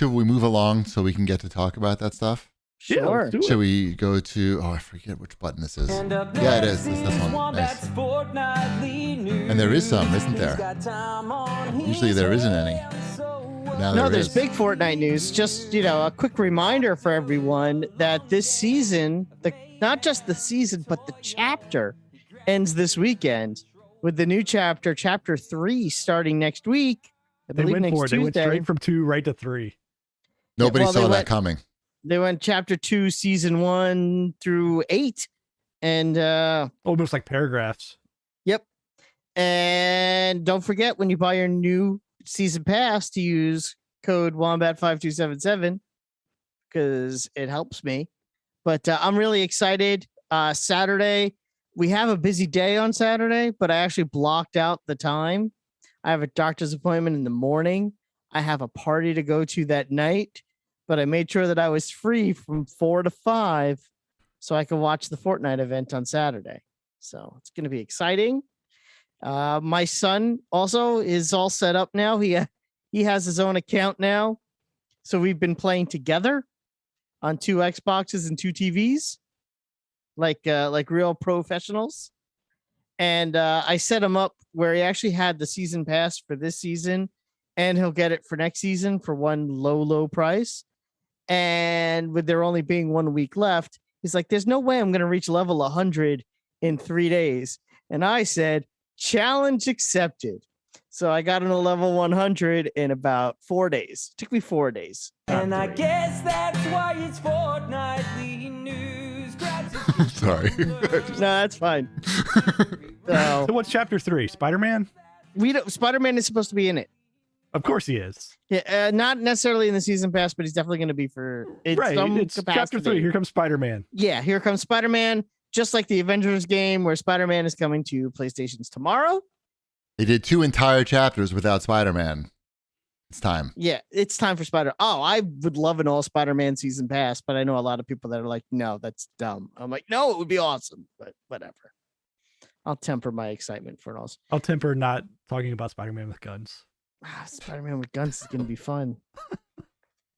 should we move along so we can get to talk about that stuff? Yeah, Sure. let's do it. Should we go to? Oh, I forget which button this is. Yeah, it is. It's this one. Nice. And there is some, isn't there? Usually there isn't any. Now No, there there's is. big Fortnite news. Just, a quick reminder for everyone that this season, not just the season, but the chapter ends this weekend with the new chapter, chapter 3, starting next week. I They believe went next for it. They went Tuesday. straight from 2 right to 3. Nobody well, they saw that went- coming. They went chapter 2, season 1 through 8. And Almost like paragraphs. yep. And don't forget, when you buy your new season pass, to use code Wombat5277 because it helps me. But I'm really excited. Saturday, we have a busy day on Saturday, but I actually blocked out the time. I have a doctor's appointment in the morning. I have a party to go to that night, but I made sure that I was free from 4 to 5 so I could watch the Fortnite event on Saturday. So it's going to be exciting. My son also is all set up now. He has his own account now. So we've been playing together on 2 Xboxes and 2 TVs, like real professionals. And I set him up where he actually had the season pass for this season, and he'll get it for next season for one low price. And with there only being 1 week left, he's like, there's no way I'm going to reach level 100 in 3 days. And I said, challenge accepted. So I got him to level 100 in about 4 days. Took me 4 days. And I guess that's why it's fortnightly news. Sorry. No, that's fine. So So what's chapter 3? Spider-Man? Spider-Man is supposed to be in it. Of course he is. Yeah, not necessarily in the season pass, but he's definitely going to be for Right. some It's chapter capacity. 3. Here comes Spider-Man. Yeah, here comes Spider-Man, just like the Avengers game where Spider-Man is coming to PlayStations tomorrow. They did 2 entire chapters without Spider-Man. It's time. Yeah, it's time for Spider. Oh, I would love an all Spider-Man season pass, but I know a lot of people that are like, no, that's dumb. I'm like, no, it would be awesome, but whatever. I'll temper my excitement for an all. I'll temper not talking about Spider-Man with guns. Spider-Man with guns is going to be fun.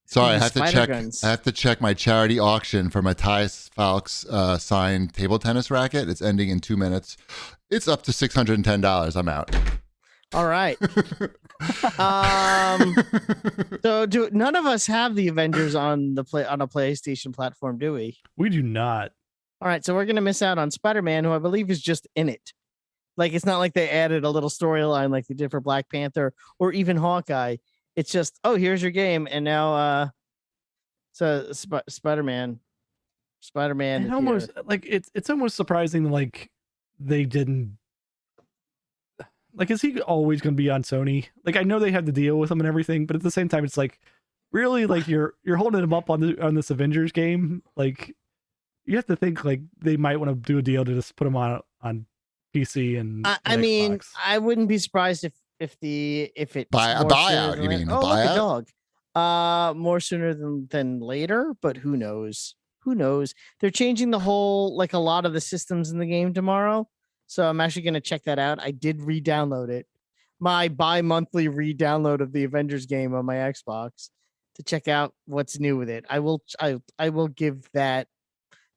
Sorry, I Ooh, have to spider check. guns. I have to check my charity auction for Matthias Falk's signed table tennis racket. It's ending in 2 minutes. It's up to $610. I'm out. All right. So none of us have the Avengers on a PlayStation platform, do we? We do not. All right, so we're gonna miss out on Spider-Man, who I believe is just in it. Like, it's not like they added a little storyline like they did for Black Panther or even Hawkeye. It's just, oh, here's your game, and now Spider-Man. And is almost here. like it's almost surprising like they didn't. Like, is he always going to be on Sony? Like, I know they have the deal with him and everything, but at the same time, it's like, really, like you're holding him up on this Avengers game. Like, you have to think like they might want to do a deal to just put him on PC and. I mean, I wouldn't be surprised if it Buy a more buyout, sooner you than mean, later. a Oh, look, buyout? a dog. More sooner than later, but who knows? Who knows? They're changing the whole, like, a lot of the systems in the game tomorrow. So I'm actually going to check that out. I did re-download it. My bi-monthly re-download of the Avengers game on my Xbox to check out what's new with it. I will give that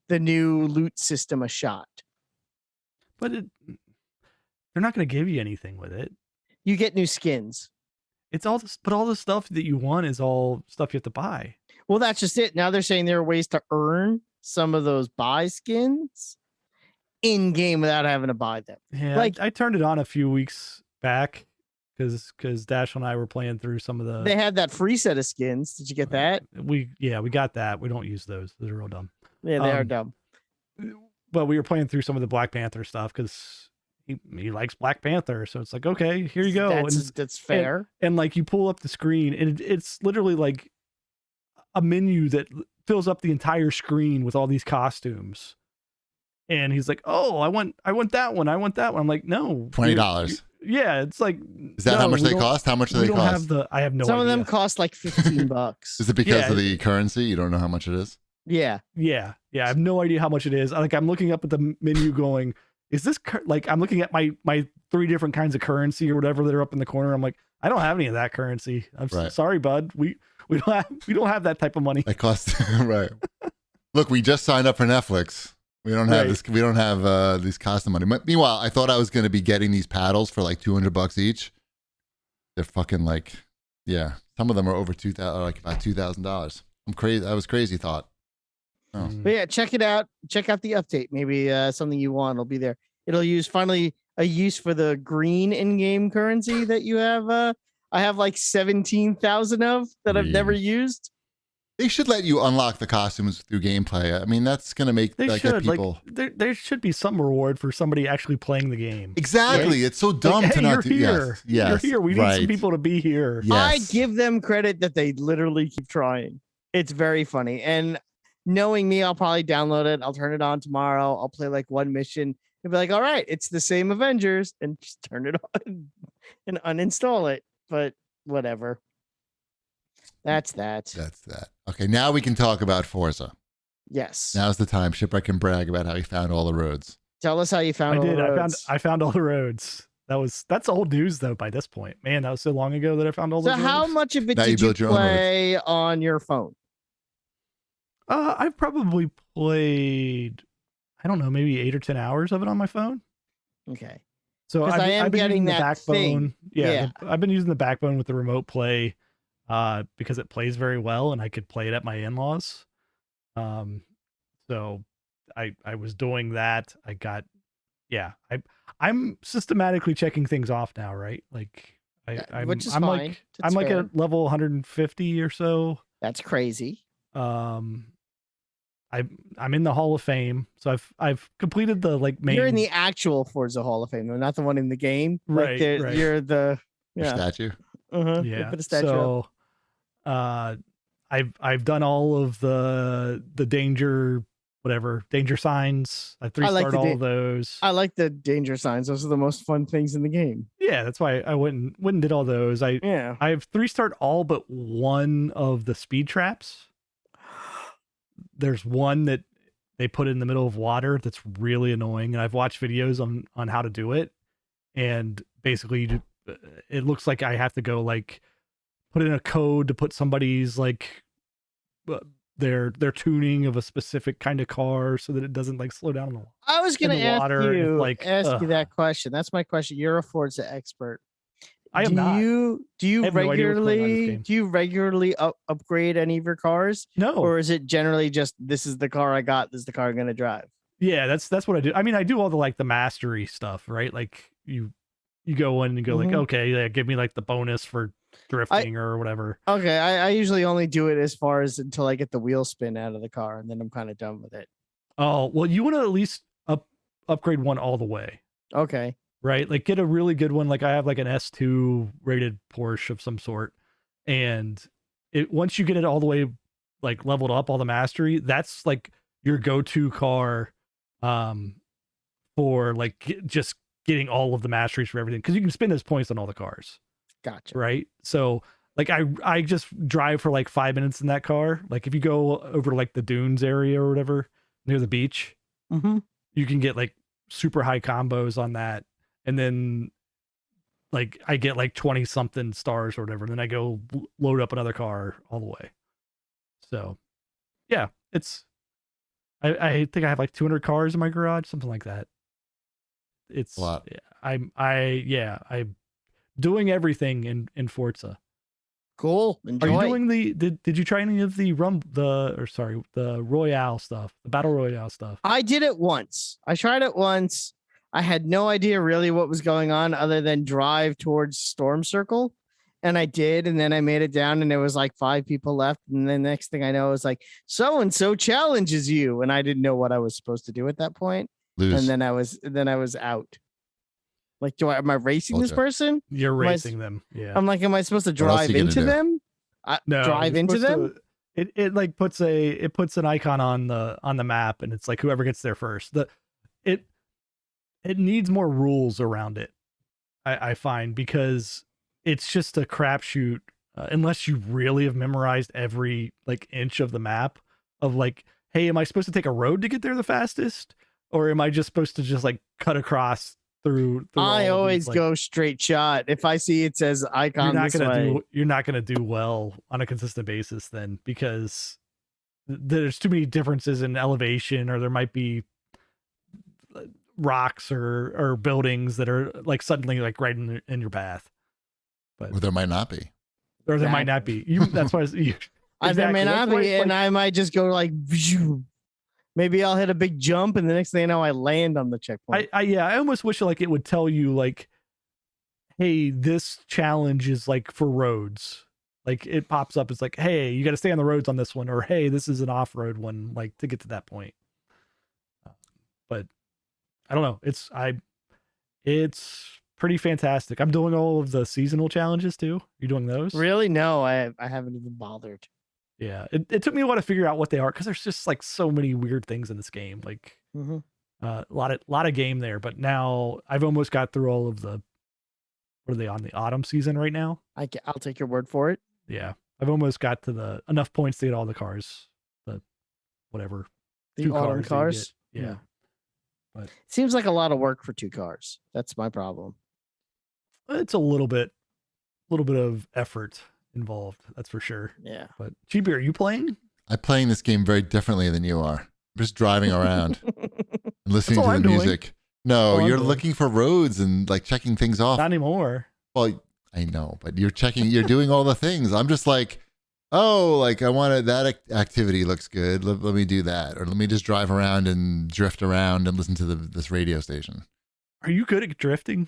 the new loot system a shot. But they're not going to give you anything with it. You get new skins. It's all this, but all the stuff that you want is all stuff you have to buy. Well, that's just it. Now they're saying there are ways to earn some of those buy skins in game without having to buy them. Yeah, Like- I turned it on a few weeks back because Dash and I were playing through some of the. They had that free set of skins. Did you get that? We got that. We don't use those. Those are real dumb. Yeah, they are dumb. But we were playing through some of the Black Panther stuff because he likes Black Panther. So it's like, okay, here you go. That's fair. And like you pull up the screen and it's literally like a menu that fills up the entire screen with all these costumes. And he's like, oh, I want that one. I want that one. I'm like, no. $20. Yeah, it's like. Is that how much they cost? How much do they cost? I have no idea. Some of them cost like $15. Is it because Yeah. of the currency? You don't know how much it is? Yeah. Yeah. I have no idea how much it is. Like, I'm looking up at the menu going, is this like, I'm looking at my 3 different kinds of currency or whatever that are up in the corner. I'm like, I don't have any of that currency. I'm Right. sorry, bud. We don't have that type of money. That costs right. Look, we just signed up for Netflix. We don't have this. We don't have these costume money. Meanwhile, I thought I was going to be getting these paddles for like $200 each. They're fucking like, yeah. Some of them are over like about $2,000. I'm crazy. That was crazy thought. Oh. But yeah, check it out. Check out the update. Maybe something you want will be there. It'll use finally a use for the green in-game currency that you have. I have like 17,000 of that I've never used. They should let you unlock the costumes through gameplay. I mean, that's going to make they like should. people. Like, there should be some reward for somebody actually playing the game. Exactly. Right? It's so dumb like, to hey, not do. Here. Yes. You're here. We need some people to be here. Yes. I give them credit that they literally keep trying. It's very funny. And knowing me, I'll probably download it. I'll turn it on tomorrow. I'll play like one mission and be like, all right, it's the same Avengers, and just turn it on and uninstall it. But whatever. That's that. That's that. Okay, now we can talk about Forza. Yes. Now's the time Shipwreck can brag about how he found all the roads. Tell us how you found all the roads. I found all the roads. That's old news though by this point. Man, that was so long ago that I found all the roads. So how much of it now did you play on your phone? I've probably played, I don't know, maybe 8 or 10 hours of it on my phone. Okay. So I've been getting using that the backbone. thing. Yeah. I've been using the backbone with the remote play because it plays very well and I could play it at my in-laws. So I was doing that. I'm systematically checking things off now, right? Like I'm fine. I'm like at level 150 or so. That's crazy. I'm in the Hall of Fame, so I've completed the like main. You're in the actual Forza Hall of Fame, though, not the one in the game. Right, like right. You're the statue. Yeah. Put a statue up. I've done all of the danger signs. I 3-starred all of those. I like the danger signs. Those are the most fun things in the game. Yeah, that's why I went and did all those. I've 3-starred all but one of the speed traps. There's one that they put in the middle of water that's really annoying, and I've watched videos on how to do it, and basically it looks like I have to go like put in a code to put somebody's like their tuning of a specific kind of car so that it doesn't like slow down in the water. I was going to ask you that question. That's my question. You're a Forza expert. I am not. Do you regularly upgrade any of your cars? No. Or is it generally just this is the car I got, this is the car I'm going to drive? Yeah, that's what I do. I mean, I do all the like the mastery stuff, right? Like you go in and go like, okay, give me like the bonus for drifting or whatever. Okay, I usually only do it as far as until I get the wheel spin out of the car, and then I'm kind of done with it. Oh, well, you want to at least upgrade one all the way. Okay. Right? Like get a really good one. Like I have like an S2 rated Porsche of some sort. And once you get it all the way like leveled up, all the mastery, that's like your go-to car for like just getting all of the masteries for everything. Because you can spend those points on all the cars. Gotcha. Right? So like I just drive for like 5 minutes in that car. Like if you go over like the dunes area or whatever near the beach, you can get like super high combos on that. And then like I get like 20 something stars or whatever. And then I go load up another car all the way. So yeah, I think I have like 200 cars in my garage, something like that. It's a lot. I'm doing everything in Forza. Cool. Enjoy. Are you doing did you try any of the Royale stuff, the Battle Royale stuff? I did it once. I tried it once. I had no idea really what was going on other than drive towards Storm Circle. And I did. And then I made it down and there was like 5 people left. And then next thing I know, it was like, so-and-so challenges you. And I didn't know what I was supposed to do at that point. Lose. And then I was out. Like, am I racing this person? You're racing them. Yeah. I'm like, am I supposed to drive into them? No, drive into them? It like puts an icon on the map and it's like whoever gets there first. It needs more rules around it, I find, because it's just a crapshoot unless you really have memorized every like inch of the map of like, hey, am I supposed to take a road to get there the fastest? Or am I just supposed to just like cut across through all I of these, always like, go straight shot. If I see it says icon this way, you're not gonna do well on a consistent basis then, because there's too many differences in elevation, or there might be rocks or buildings that are like suddenly like right in your path, Or there might not be. or there might not be. That's why there may Exactly. not That's why be, it's and like- I might just go like, maybe I'll hit a big jump, and the next thing I know, I land on the checkpoint. I almost wish like it would tell you like, hey, this challenge is like for roads. Like it pops up, it's like, hey, you got to stay on the roads on this one, or hey, this is an off-road one, like to get to that point. But I don't know. It's pretty fantastic. I'm doing all of the seasonal challenges too. You're doing those? Really? No, I haven't even bothered. Yeah. It took me a while to figure out what they are, because there's just like so many weird things in this game. Like Mhm. a lot of game there. But now I've almost got through all of the. What are they on, the autumn season right now? I'll take your word for it. Yeah, I've almost got to enough points to get all the cars, the whatever. The 2 autumn that you cars. get. Yeah. But Seems like a lot of work for 2 cars. That's my problem. it's a little bit of effort involved, that's for sure. Yeah. But Chibi, are you playing? I'm playing this game very differently than you are. I'm just driving around and listening That's to all the I'm doing. music. No, all I'm you're doing. looking for roads and like checking things off. Not anymore. Well, I know, but you're doing all the things. I'm just like, oh, like I wanted that activity looks good. Let me do that. Or let me just drive around and drift around and listen to this radio station. Are you good at drifting?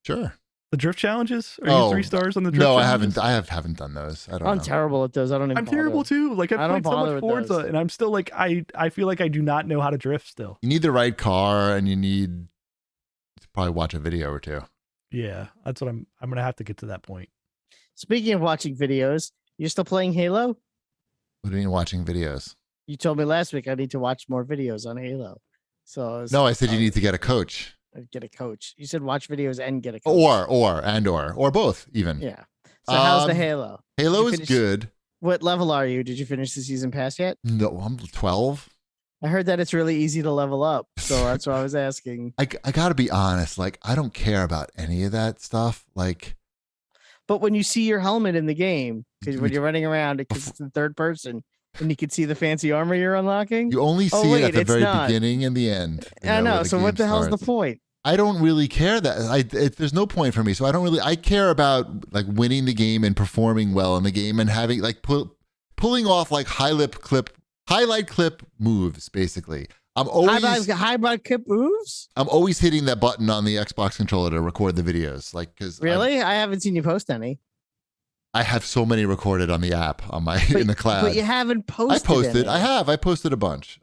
Sure. The drift challenges? Are Oh, you 3 stars on the drift No, I challenges? haven't. I haven't done those. I don't I'm know. terrible at those. I don't even I'm bother. terrible too. Like I've I don't played so bother much with Forza, those. and I'm still like I feel like I do not know how to drift still. You need the right car, and you need to probably watch a video or two. Yeah, that's what I'm gonna have to get to that point. Speaking of watching videos, you're still playing Halo? What do you mean watching videos? You told me last week I need to watch more videos on Halo. So No, I said you need to get a coach, get a coach. You said watch videos and get a coach. or both even. Yeah. So how's the Um, Halo? Halo Did you is finish- good. What level are you? Did you finish the season pass yet? No, I'm 12. I heard that it's really easy to level up. So that's why I was asking. I got to be honest. Like, I don't care about any of that stuff. Like, But when you see your helmet in the game, because when you're running around, because it's in third person, and you can see the fancy armor you're unlocking. you only see Oh, it wait, at the it's very not. beginning and the end. You I know. where So game what the hell's the starts. point? I don't really care that there's no point for me. So I care about like winning the game and performing well in the game and having like pulling off like highlight clip moves. Basically, I'm always High clip moves? hitting that button on the Xbox controller to record the videos. Like, because Really? I haven't seen you post any. I have so many recorded on the app on my in the cloud. But you haven't I posted. posted. any. I posted a bunch.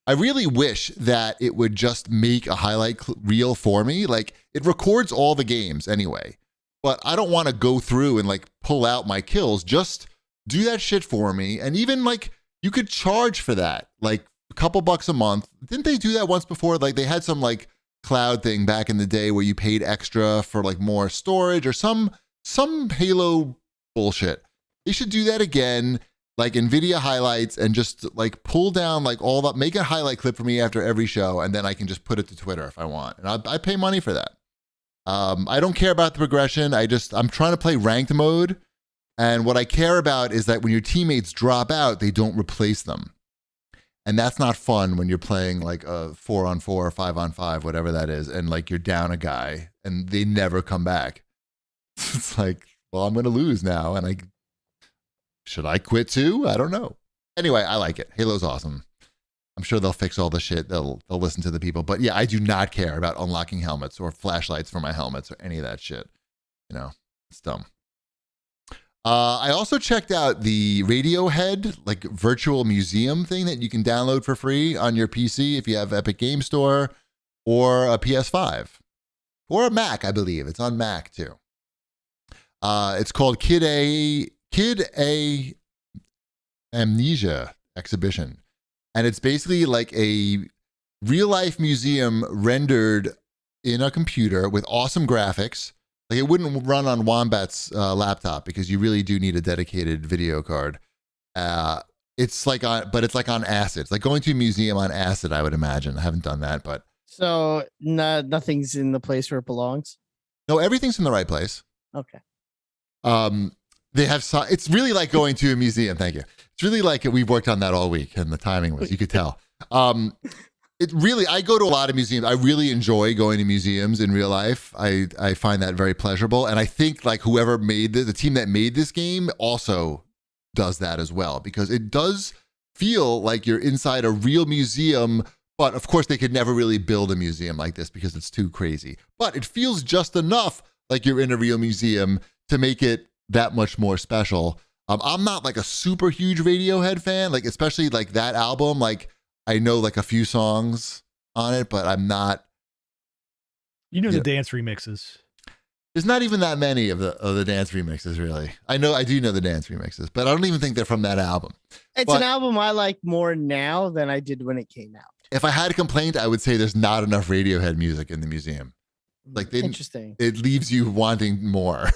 I really wish that it would just make a highlight reel for me. Like it records all the games anyway, but I don't want to go through and like pull out my kills. Just do that shit for me. And even like you could charge for that, like a couple bucks a month. Didn't they do that once before? Like they had some like cloud thing back in the day where you paid extra for like more storage or some Halo bullshit. They should do that again. Like NVIDIA highlights and just like pull down like all that, make a highlight clip for me after every show. And then I can just put it to Twitter if I want. And I pay money for that. I don't care about the progression. I'm trying to play ranked mode. And what I care about is that when your teammates drop out, they don't replace them. And that's not fun when you're playing like a 4-on-4 or 5-on-5, whatever that is. And like you're down a guy and they never come back. It's like, well, I'm going to lose now. And should I quit too? I don't know. Anyway, I like it. Halo's awesome. I'm sure they'll fix all the shit. They'll listen to the people. But yeah, I do not care about unlocking helmets or flashlights for my helmets or any of that shit. You know, it's dumb. I also checked out the Radiohead like virtual museum thing that you can download for free on your PC if you have Epic Game Store or a PS5 or a Mac, I believe. It's on Mac too. It's called A Mnesia Exhibition. And it's basically like a real life museum rendered in a computer with awesome graphics. Like it wouldn't run on Wombat's laptop because you really do need a dedicated video card. It's like on acid. It's like going to a museum on acid, I would imagine. I haven't done that, but So nothing's in the place where it belongs. No, everything's in the right place. Okay. They have it's really like going to a museum. Thank you. It's really like we've worked on that all week, and the timing was, you could tell. It really, I go to a lot of museums. I really enjoy going to museums in real life. I find that very pleasurable, and I think like whoever made the team that made this game also does that as well, because it does feel like you're inside a real museum. But of course, they could never really build a museum like this because it's too crazy. But it feels just enough like you're in a real museum to make it that much more special. I'm not like a super huge Radiohead fan, like especially like that album. Like I know like a few songs on it, but I'm not. You know the dance remixes. There's not even that many of the dance remixes, really. I do know the dance remixes, but I don't even think they're from that album. It's an album I like more now than I did when it came out. If I had a complaint, I would say there's not enough Radiohead music in the museum. Like interesting. It leaves you wanting more.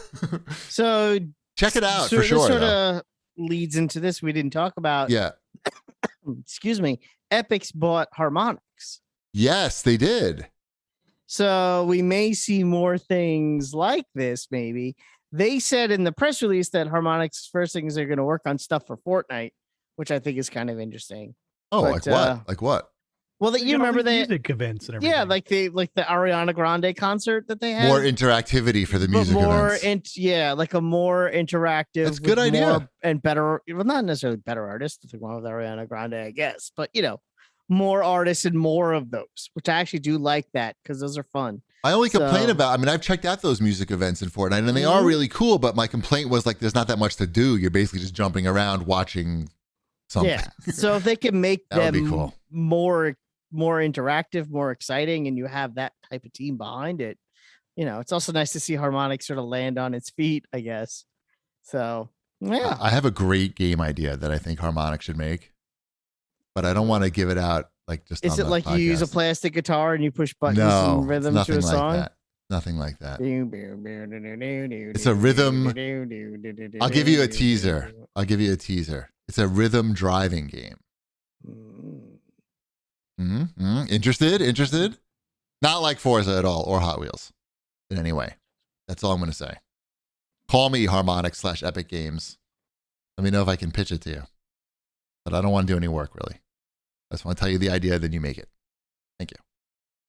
So check it out for this sure. Sort of leads into this we didn't talk about. Yeah. Excuse me. Epic's bought Harmonix. Yes, they did. So we may see more things like this. Maybe they said in the press release that Harmonix's first thing is they're going to work on stuff for Fortnite, which I think is kind of interesting. Oh, like what? Like what? Well, you remember the music events and everything. Yeah, like the Ariana Grande concert that they had. More interactivity for the music events. Like a more interactive. That's a good idea. And better, well, not necessarily better artists. Nothing wrong with Ariana Grande, I guess, but more artists and more of those, which I actually do like that because those are fun. I only complain about, I mean, I've checked out those music events in Fortnite and they are really cool, but my complaint was like, there's not that much to do. You're basically just jumping around watching something. Yeah. So if they can make that them would be cool. more interactive, more exciting, and you have that type of team behind it, it's also nice to see Harmonix sort of land on its feet, I guess. So, yeah. I have a great game idea that I think Harmonix should make, but I don't want to give it out like just Is on it like podcast. You use a plastic guitar and you push buttons no, and rhythm nothing to a like song? That. Nothing like that. It's a rhythm. I'll give you a teaser. It's a rhythm driving game. Interested? Not like Forza at all or Hot Wheels in any way. That's all I'm going to say. Call me Harmonix/Epic Games. Let me know if I can pitch it to you. But I don't want to do any work, really. I just want to tell you the idea, then you make it. Thank you.